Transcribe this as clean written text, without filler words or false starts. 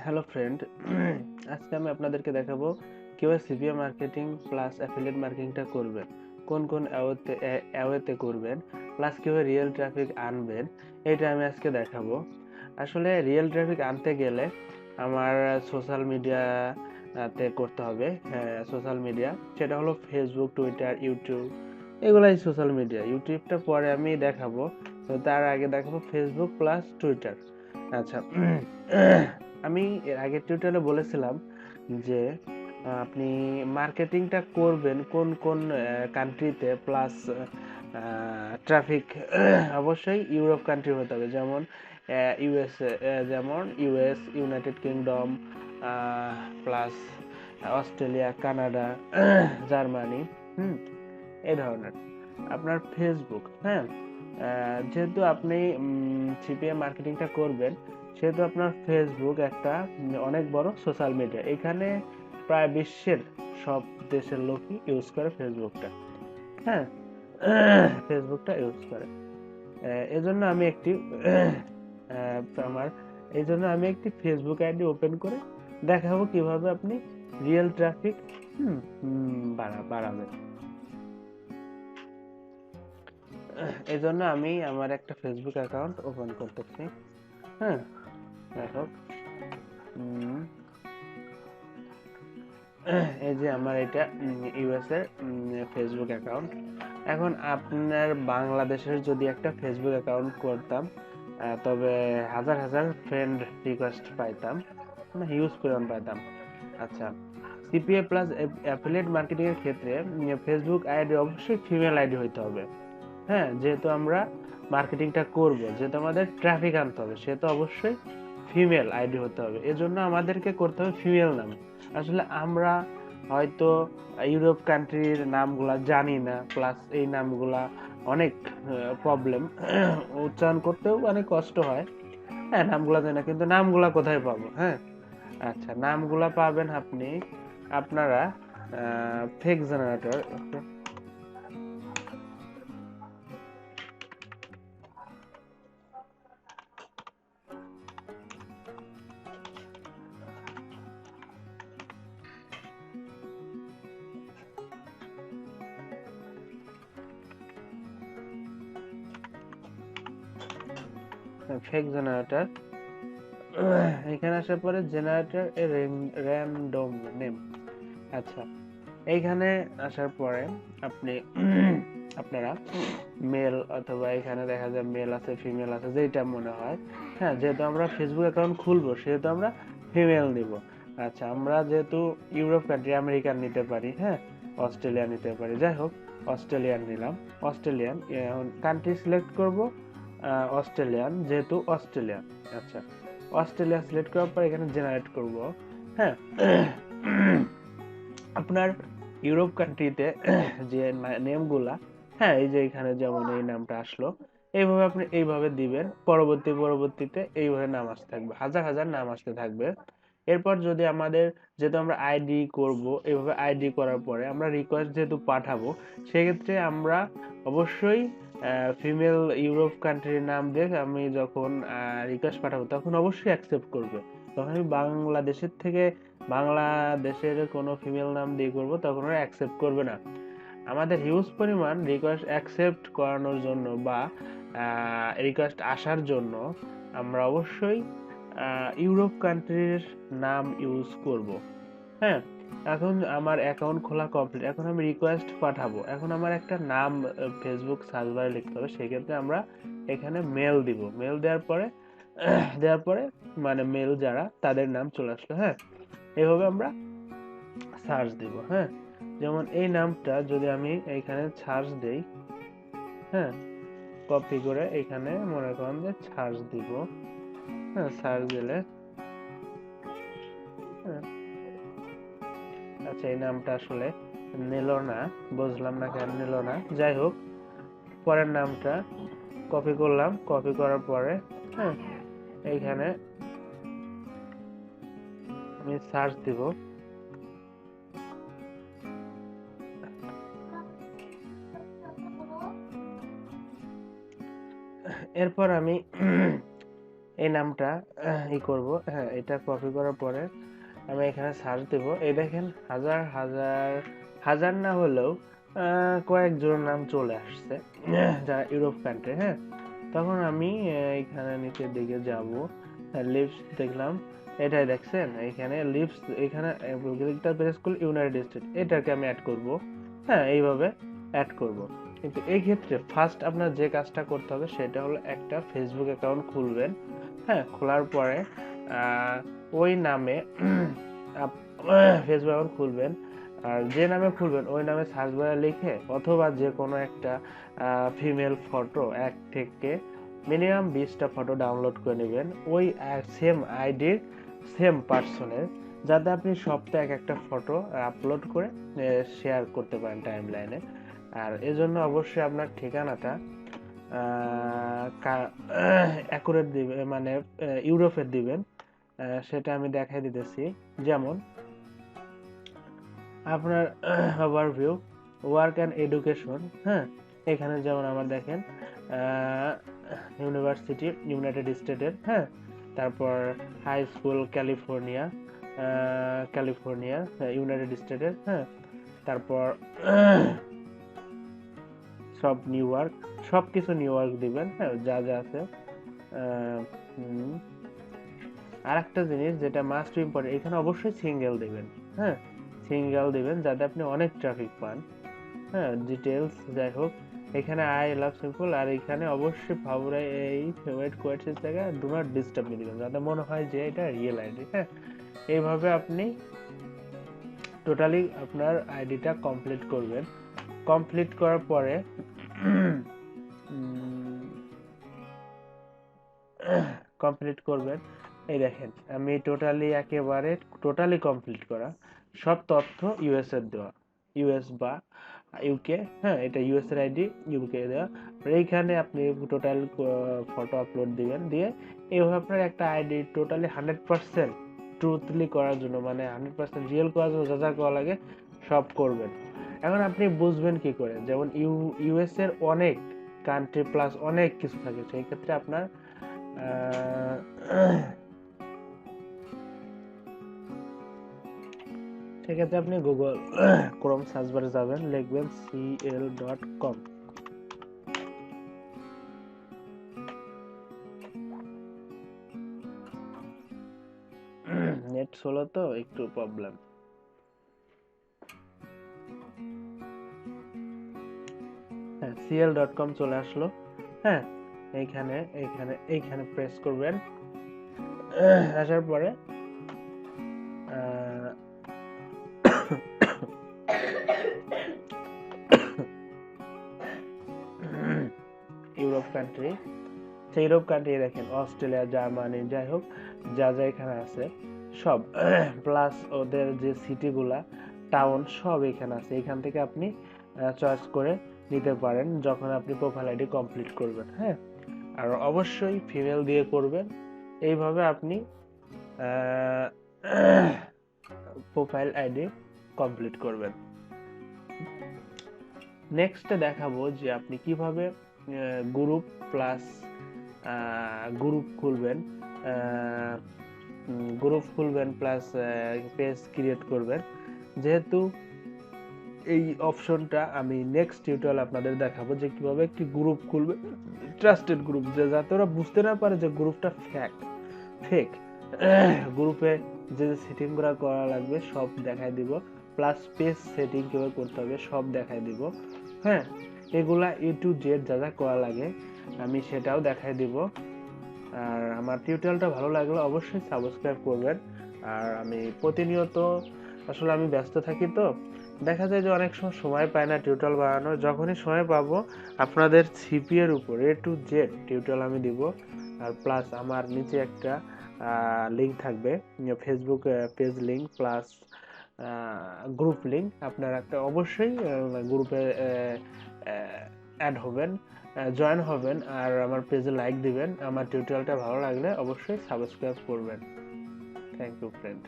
Hello friend, আজকে আমি আপনাদেরকে দেখাবো কিভাবে সিপিএ মার্কেটিং প্লাস অ্যাফিলিয়েট মার্কেটিংটা করবেন, কোন কোন অ্যাওয়েতে করবেন, প্লাস কিভাবে রিয়েল ট্রাফিক আনবেন। এটা আমি আজকে দেখাবো। আসলে রিয়েল ট্রাফিক আনতে গেলে আমার সোশ্যাল মিডিয়াতে করতে হবে। সোশ্যাল মিডিয়া সেটা হলো ফেসবুক, টুইটার, ইউটিউব, এগুলাই সোশ্যাল মিডিয়া। ইউটিউবটা পরে আমি দেখাবো, তো তার আগে দেখাবো ফেসবুক প্লাস টুইটার। আচ্ছা, আমি এর আগের টিউটোরিয়ালে বলেছিলাম যে আপনি মার্কেটিংটা করবেন কোন কোন কান্ট্রিতে, প্লাস ট্রাফিক অবশ্যই ইউরোপ কান্ট্রি হতে হবে, যেমন ইউএসএ, যেমন US, United Kingdom, plus Australia, Canada, Germany, hmm, এই ধরনের। আপনার ফেসবুক, হ্যাঁ, যেহেতু আপনি সিপিএ মার্কেটিংটা করবেন, সেহেতু আপনার ফেসবুক একটা অনেক বড় সোশ্যাল মিডিয়া। এখানে প্রায় বিশ্বের সব দেশের লোকই ইউজ করে ফেসবুকটা, হ্যাঁ, ফেসবুকটা ইউজ করে। এজন্য আমি একটি আমার এই জন্য আমি একটি ফেসবুক আইডি ওপেন করে দেখাবো কিভাবে আপনি রিয়েল ট্রাফিক বাড়াবেন। এই জন্য আমি আমার একটা ফেসবুক অ্যাকাউন্ট ওপেন করতেছি। হ্যাঁ, দেখো, এই যে আমার এটা ইউএস এর ফেসবুক অ্যাকাউন্ট। এখন আপনার বাংলাদেশের যদি একটা ফেসবুক অ্যাকাউন্ট করতাম, তবে হাজার হাজার ফ্রেন্ড রিকোয়েস্ট পাইতাম, মানে হিউজ পরিমাণ পাইতাম। আচ্ছা, সিপিএ প্লাস অ্যাফিলিয়েট মার্কেটিং এর ক্ষেত্রে ফেসবুক আইডি অবশ্যই ফিমেল আইডি হইতে হবে। হ্যাঁ, যেহেতু আমরা মার্কেটিংটা করব, যেহেতু আমাদের ট্রাফিক আনতে হবে, সেহেতু অবশ্যই ফিমেল আইডি হতে হবে। এজন্য আমাদেরকে করতে হবে ফিমেল নাম। আসলে আমরা হয়তো ইউরোপ কান্ট্রির নামগুলা জানি না, প্লাস এই নামগুলা অনেক প্রবলেম, উচ্চারণ করতেও অনেক কষ্ট হয়। হ্যাঁ, নামগুলা জানি না, কিন্তু নামগুলা কোথায় পাবো? হ্যাঁ, আচ্ছা, নামগুলা পাবেন আপনি আপনারা ফেক জেনারেটর, ফেক জেনারেটর। এখানে আসার পরে জেনারেটর এ র্যান্ডম নেম। আচ্ছা, এইখানে আসার পরে আপনি আপনারা মেল, অথবা এখানে দেখা যায় মেল আছে, ফিমেল আছে, যেটা মনে হয়। হ্যাঁ, যেহেতু আমরা ফেসবুক অ্যাকাউন্ট খুলবো, সেহেতু আমরা ফিমেল নিব। আচ্ছা, আমরা যেহেতু ইউরোপ কান্ট্রি, আমেরিকান নিতে পারি, হ্যাঁ, অস্ট্রেলিয়া নিতে পারি, যাই হোক, অস্ট্রেলিয়ান নিলাম। অস্ট্রেলিয়ান, এখন কান্ট্রি সিলেক্ট করব অস্ট্রেলিয়ান, যেহেতু অস্ট্রেলিয়ান। আচ্ছা, অস্ট্রেলিয়া সিলেক্ট করার পর এখানে জেনারেট করব। হ্যাঁ, আপনার ইউরোপ কান্ট্রিতে যে নেমগুলা, হ্যাঁ, এই যে এখানে যেমন এই নামটা আসলো, এইভাবে আপনি এইভাবে দিবেন। পরবর্তীতে এইভাবে নাম আসতে থাকবে, হাজার হাজার নাম আসতে থাকবে। এরপর যদি আমাদের, যেহেতু আমরা আইডি করব, এইভাবে আইডি করার পরে আমরা রিকোয়েস্ট যেহেতু পাঠাবো, সেক্ষেত্রে আমরা অবশ্যই ফিমেল ইউরোপ কান্ট্রির নাম দিয়ে আমি যখন রিকোয়েস্ট পাঠাবো, তখন অবশ্যই অ্যাকসেপ্ট করবে। তখন আমি বাংলাদেশের থেকে, বাংলাদেশের কোনো ফিমেল নাম দিয়ে করব, তখন ওরা অ্যাকসেপ্ট করবে না। আমাদের হিউজ পরিমাণ রিকোয়েস্ট অ্যাকসেপ্ট করানোর জন্য, বা রিকোয়েস্ট আসার জন্য, আমরা অবশ্যই ইউরোপ কান্ট্রির নাম ইউজ করব। হ্যাঁ, এখন আমার অ্যাকাউন্ট খোলা কমপ্লিট। এখন আমি রিকোয়েস্ট পাঠাবো। এখন আমার একটা নাম ফেসবুক সার্চ বারে লিখতে হবে। সেক্ষেত্রে আমরা এখানে মেল দিব। মেল দেওয়ার পরে মানে মেল যারা, তাদের নাম চলে আসলো। হ্যাঁ, এভাবে আমরা সার্চ দিব। হ্যাঁ, যেমন এই নামটা যদি আমি এইখানে সার্চ দেই, হ্যাঁ, কপি করে এখানে মনে করেন যে সার্চ দিব। হ্যাঁ, সার্চ দিলে, হ্যাঁ, আচ্ছা, এই নামটা আসলে নিল না, বুঝলাম না কেন নিল না, যাই হোক, পরের নামটা কপি করলাম। কপি করার পরে, হ্যাঁ, এইখানে আমি সার্চ দিব। এরপর আমি এই নামটা করব। হ্যাঁ, এটা কপি করার পরে আমি এখানে সার্চ দেব। এই দেখেন হাজার হাজার হাজার না হলেও কয়েকজন নাম চলে আসছে যারা ইউরোপ কান্ট্রি। হ্যাঁ, তখন আমি এখানে নিচের দিকে যাব, লিভস দেখলাম, এটাই দেখছেন এখানে লিভস, এখানে ক্লিকটা প্রেস করলে ইউনাইটেড স্টেট, এটাকে আমি অ্যাড করব। হ্যাঁ, এইভাবে অ্যাড করব। কিন্তু এই ক্ষেত্রে ফার্স্ট আপনার যে কাজটা করতে হবে সেটা হলো একটা ফেসবুক অ্যাকাউন্ট খুলবেন। হ্যাঁ, খোলার পরে ওই নামে ফেসবুক অ্যাকাউন্ট খুলবেন। আর যে নামে খুলবেন ওই নামে সার্চ বারে লিখে অথবা যে কোনো একটা ফিমেল ফটো এক থেকে মিনিমাম 20টা ফটো ডাউনলোড করে নেবেন ওই সেম আইডির সেম পার্সনের, যাতে আপনি সপ্তাহে এক একটা ফটো আপলোড করে শেয়ার করতে পারেন টাইম লাইনে। আর এজন্য অবশ্যই আপনার ঠিকানাটা অ্যাকুরেট দিবেন, মানে ইউরোপের দিবেন। সেটা আমি দেখাই দিতেছি। যেমন আপনার ওভারভিউ, ওয়ার্ক অ্যান্ড এডুকেশন। হ্যাঁ, এখানে যেমন আমার দেখেন ইউনিভার্সিটি ইউনাইটেড স্টেটের। হ্যাঁ, তারপর high school California, California United স্টেটের। হ্যাঁ, তারপর সব নিউ ইয়র্ক, সব কিছু নিউ ইয়র্ক দিবেন। হ্যাঁ, যা যা আছে। আর একটা জিনিস যেটা মাস্ট ইম্পর্টেন্ট, এখানে অবশ্যই সিঙ্গেল দিবেন। হ্যাঁ, সিঙ্গেল দিবেন যাতে আপনি অনেক ট্রাফিক পান। হ্যাঁ, ডিটেলস যাই হোক, এখানে আই লাভ সিম্পল, আর এখানে অবশ্যই ফেভারিট কোয়েটসের জায়গায় ডু নট ডিস্টার্ব মি দিবেন, যাতে মনে হয় যে এটা রিয়েল আইডি। হ্যাঁ, এইভাবে আপনি টোটালি আপনার আইডিটা কমপ্লিট করবেন। কমপ্লিট করার পরে কমপ্লিট করবেন। এই দেখেন আমি একেবারে টোটালি কমপ্লিট করা, সব তথ্য ইউএস এর দেওয়া, ইউএস বা ইউকে। হ্যাঁ, এটা ইউএস এর আইডি, ইউকে দেওয়া। এইখানে আপনি টোটাল ফটো আপলোড দিবেন, দিয়ে এইভাবে আপনার একটা আইডি টোটালি 100% ট্রুথলি করার জন্য, মানে 100% রিয়েল করার জন্য যা যা করা লাগে সব করবেন। এখন আপনি বুঝবেন কি করে, যেমন ইউএস এর অনেক কান্ট্রি প্লাস অনেক কিছু থাকে, সেই ক্ষেত্রে আপনার সেক্ষেত্রে আপনি গুগল ক্রোম সার্চ বারে যাবেন, লিখবেন cl.com। নেট স্লো তো একটু প্রবলেম। হ্যাঁ, cl.com চলে আসলো। হ্যাঁ, এইখানে এইখানে এইখানে প্রেস করবেন। আসার পরে ইউরোপ কান্ট্রি, সেই ইউরোপ কান্ট্রি দেখেন অস্ট্রেলিয়া, জার্মানি, যাই হোক যা যা এখানে আছে সব, প্লাস ওদের যে সিটিগুলা, টাউন সব এখানে আছে। এখান থেকে আপনি চয়েস করে নিতে পারেন যখন আপনি প্রোফাইল আইডি কমপ্লিট করবেন। হ্যাঁ, আর অবশ্যই ফিমেল দিয়ে করবেন। এইভাবে আপনি প্রোফাইল আইডি কমপ্লিট করবেন। নেক্সটে দেখাবো যে আপনি কিভাবে গ্রুপ প্লাস গ্রুপ খুলবেন, প্লাস পেজ ক্রিয়েট করবেন। যেহেতু এই অপশনটা আমি নেক্সট টিউটোরিয়াল আপনাদের দেখাবো যে কিভাবে একটি গ্রুপ খুলবে, ট্রাস্টেড গ্রুপ, যাতে ওরা বুঝতে না পারে যে গ্রুপটা ফেক। গ্রুপে যে সেটিং গুলো করা লাগবে সব দেখাই দিব, প্লাস পেজ সেটিং কিভাবে করতে হবে সব দেখাই দিব। হ্যাঁ, এগুলা এ টু জেড যা যা করা লাগে আমি সেটাও দেখাই দিব। আর আমার টিউটোরিয়ালটা ভালো লাগলে অবশ্যই সাবস্ক্রাইব করবেন। আর আমি প্রতিনিয়ত, আসলে আমি ব্যস্ত থাকি তো, দেখা যায় যে অনেক সময় পাই না টিউটোরিয়াল বানানোর। যখনই সময় পাবো আপনাদের সিপি এর উপর এ টু জেড টিউটোরিয়াল আমি দিব। আর প্লাস আমার নিচে একটা লিংক থাকবে, Facebook page link plus group link. আপনারা একটা অবশ্যই গ্রুপে অ্যাড হবেন, জয়েন হবেন, আর আমার পেজে লাইক দিবেন। আমার টিউটোরিয়ালটা ভালো লাগলে অবশ্যই সাবস্ক্রাইব করবেন। Thank you friend.